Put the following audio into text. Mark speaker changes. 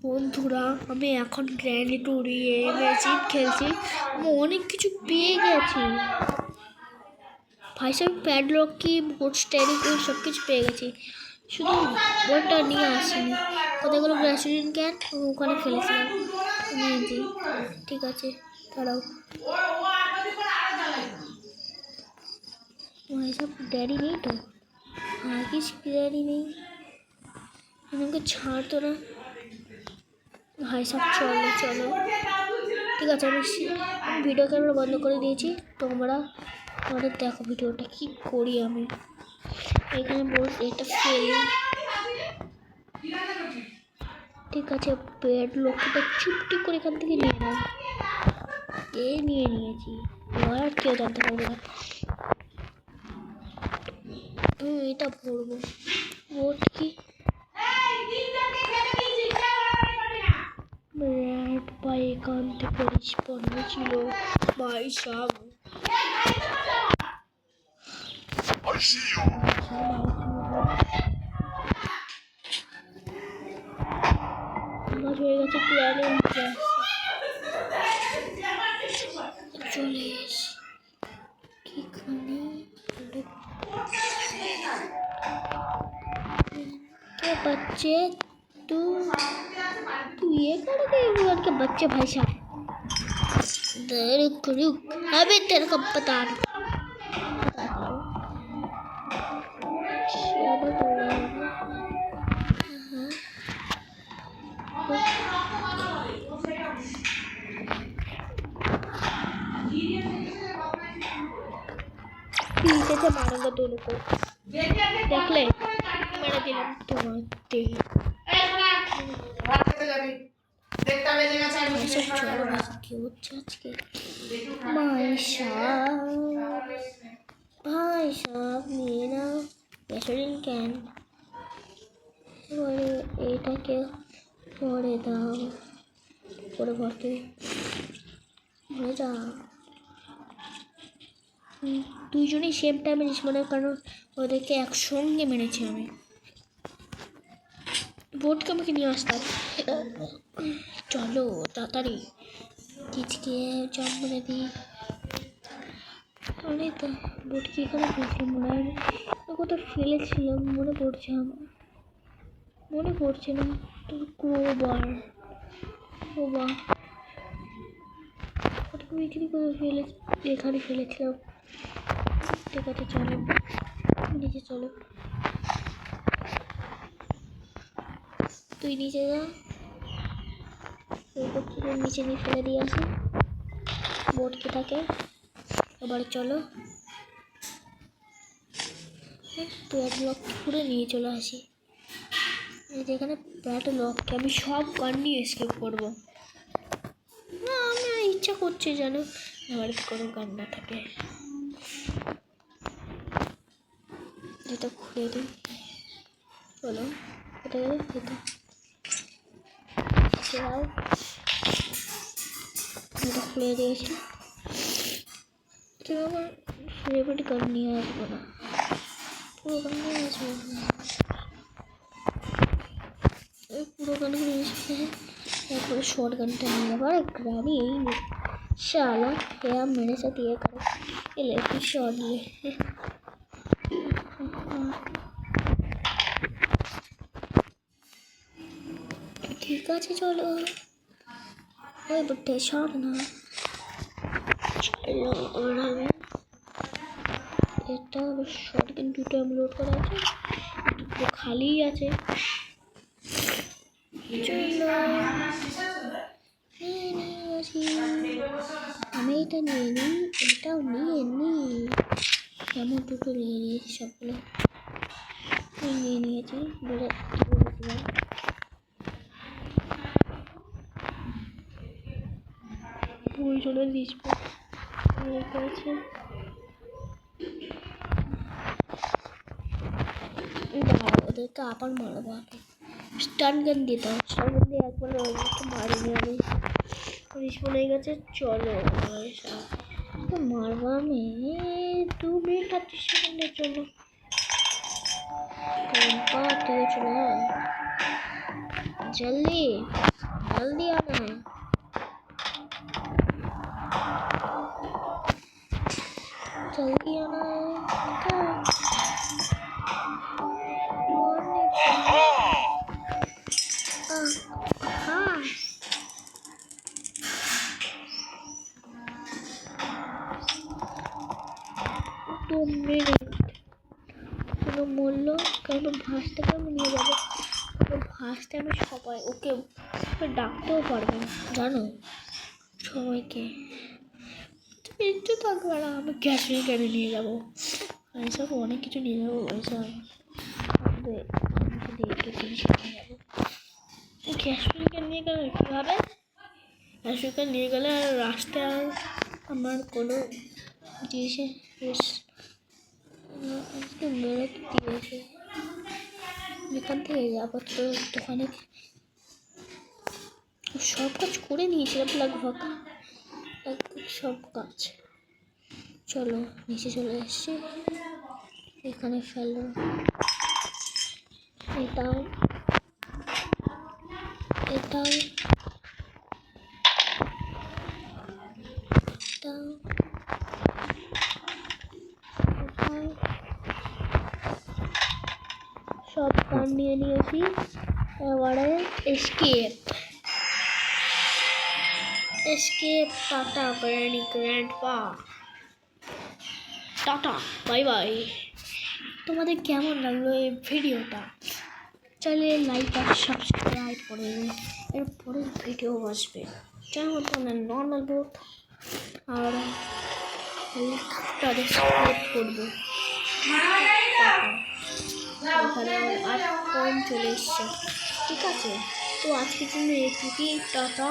Speaker 1: বন্ধুরা, আমি এখন গ্র্যান্ড টুরিয়ে ম্যাজিক খেলছি। আমি অনেক কিছু পেয়ে গেছি ভাই সাহেব, প্যাডলক কি বোট স্ট্যারিং সব কিছু পেয়ে গেছি, শুধু বোটটা নিয়ে আসিনি। কতগুলো গ্যাসোলিন ক্যান ওখানে ফেলেছিলাম, নিয়েছি। ঠিক আছে, দাঁড়াও। ভাই সাহেব ড্যাডি নেই তো, আর কিছু ড্যাডি নেই, আমাকে ছাড়তো না। ভাই সাহেব চলো চলো, ঠিক আছে। আমি ভিডিও ক্যামেরা বন্ধ করে দিয়েছি, তোমরা আমাদের দেখো ভিডিওটা কি করি আমি। এখানে এটা ফেলি, ঠিক আছে। পেড লোকটা চুপটি করে এখান থেকে নিয়ে নাও। নিয়ে নিয়েছি, এবার আর কেউ জানতে পারবে না। এটা ভরবো ভোট কি ভাই, এখান থেকে রিস্পন্ড ছিল ভাই সাহেব। আমার হয়ে গেছে প্ল্যানে চলে এসে কিখানে बच्चे, तू ये कर गए भगवान के बच्चे भाई साहब। रुक रुक, अभी तेरे को बता रहा पीछे से मारूंगा दोनों को, देख ले। मेरा दिल तुम्हारे भाई साहब मेरा গ্যাসোলিন ক্যান এটাকে পরে দাও, পরে ভরতে হয়ে যা। দুইজনই সেম টাইমে মনে, কারণ ওদেরকে একসঙ্গে মেরেছি আমি। বোটকে আমাকে নিয়ে আসতাম। চলো তাড়াতাড়ি কিচকে জব মেরে দিই। অনেক তো বোটকে এখানে ফেলছিলাম, মনে হয় কোথাও ফেলেছিলাম, মনে পড়ছে আমার, মনে পড়ছে না। তোর ক্রোবার ওটাকে বিক্রি করে এখানে ফেলেছিলাম। ঠিক আছে চলো নিচে চলো, তুই নিচে যা, নিচে নিয়ে ফেলে দিয়ে আসি বোটকে থাকে। এবার চলো প্যাড লক পুরো নিয়ে চলে আসি। যেখানে প্যাড লককে আমি সব গান নিয়ে এসকেপ করবো না, আমি ইচ্ছা করছে জানো আমার কোনো গান না থাকে। যেটা খুলে দিই, চলো এটা গেলে এটা খুলে দিয়েছি। আমার ফেভারিট গান নিয়ে আসবো না, পুরো গান নিয়ে আসবো, পুরো গানগুলো এসে তারপরে শর্ট গানটা নিয়ে আবার গ্রামে এই शाला क्या मेरे साथ ये करो, ये लेके शॉट ले। ठीक আছে চলো, ওই বুটে শট না চলো। আর আমি এটা শট কিন্তু দুটো আপলোড করা আছে, দুটো খালি আছে। চলো আমি এটা নিয়ে নিই, এটাও নিয়ে নিই, এমন দুটো নিয়ে নিয়েছি, সবগুলো নিয়ে নিয়েছি। দুইজনে দিচ্ছি ওদেরকে আবার মারবো। আগে স্টান গান দিতে হবে, স্টান গান দিয়ে একবার মারিনি আমি, রিস্পন হয়ে গেছে। চলো তো মারবো আমি 2 মিনিট 30 সেকেন্ডের জন্য। जल्दी जल्दी आना है। जल्दी आना है। हाँ 2 মিনিট কোনো মূল্য কেন ভাসটাকে আমি নিয়ে যাবো। ভাসতে আমি সবাই ওকে ডাকতেও পারবে না জানো সবাইকে। তুমি একটু থাকবে না, আমি ক্যাশে কেড়ে নিয়ে যাবো। এইসব অনেক কিছু নিয়ে যাবো। এইসব একটু জিনিস নিয়ে যাবো। ক্যাশে নিয়ে গেলে কীভাবে? ক্যাশে নিয়ে গেলে আর রাস্তায় আর আমার কোনো জিনিসের বেরোতে দিয়েছে। এখান থেকে যাবো তো দোকানে সব কাজ করে নিয়েছিলাম লগভগ সব কাজ। চলো নিচে চলে এসছি। এখানে ফেলো এটাও এটাও এটাও সব কান নিয়ে নিয়েছি। এবারে escape escape. Tata grandpa, tata bye bye. তোমাদের কেমন লাগলো এই ভিডিওটা? চাইলে লাইক আর সাবস্ক্রাইব করে দেবে। এরপরে ভিডিও আসবে যার মতো নর্মাল বোর্ড আর তাদের সাপোর্ট করবো। এখানে আর কম চলে এসছে। ঠিক আছে, তো আজকের জন্য এটুকুই। টাটা।